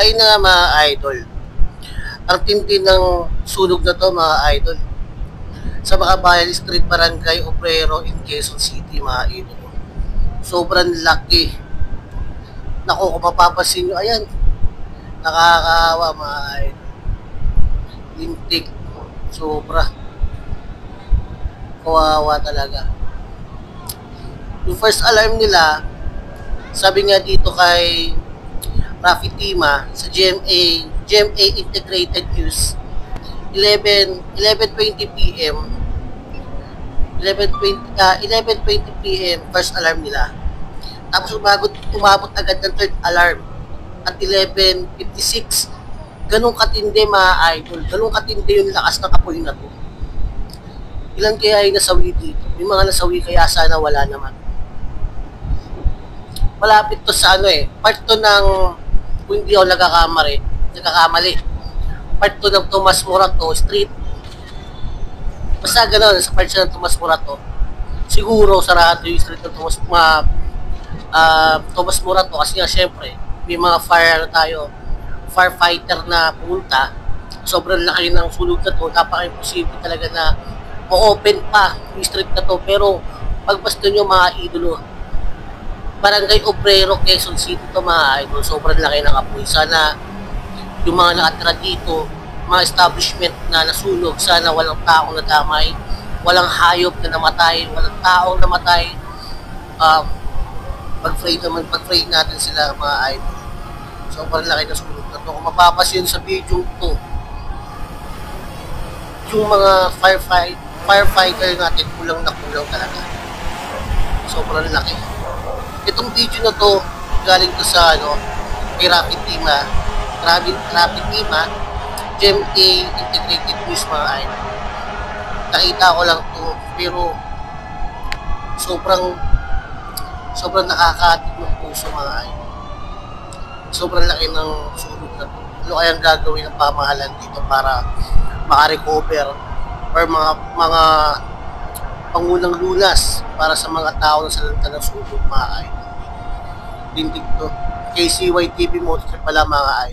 Ayun na nga mga idol. Ang tindi ng sunog na to mga idol. Sa Makabayan Street Barangay Obrero in Quezon City mga idol. Sobrang laki. Naku, kung mapapansin nyo, ayan. Nakakaawa mga idol. Lintik. Sobra. Kawawa talaga. Yung first alarm nila, sabi nga dito kay Rafi Tima sa GMA Integrated News 11:20 PM 11:20 PM first alarm nila. Tapos umabot agad ng third alarm at 11:56. Ganun katindi mga idol, ganun katindi yung lakas ng apoy na to. Ilan kaya yung nasawi dito? Yung mga nasawi kaya sana wala naman. Malapit to sa part to ng, kung hindi ako nagkakamali, part to ng Tomas Morato Street. Basta gano'n, sa part siya ng Tomas Morato. Siguro sarado yung street ng Tomas Morato kasi nga syempre, may mga firefighter na pumunta. Sobrang laki ng sunog na to, napaka-imposible talaga na ma-open pa yung street na to. Pero pagbasto nyo mga idolo, Barangay Obrero, Quezon City to mga idol. Sobrang laki ng apoy. Sana yung mga nakatira dito, mga establishment na nasunog, sana walang taong nadamay, walang hayop na namatay, walang taong namatay. Pag-pray natin sila mga idol. Sobrang laki ng sunog na to. Kung mapapasin sa video to, yung mga firefighter natin kulang na kulang talaga. Sobrang laki. Itong video na to, galing to sa kay Rafi Tima, GMA Integrated News mga idol. Nakita ko lang to, pero sobrang nakakaatid ng puso mga idol. Sobrang laki ng sunog na to. Ano kayang gagawin ng pamahalan dito para makarecover or mga pangunang lunas para sa mga tao na salanta ng sunog mga idol. Dindig to. KCY TV Motor pala mga idol.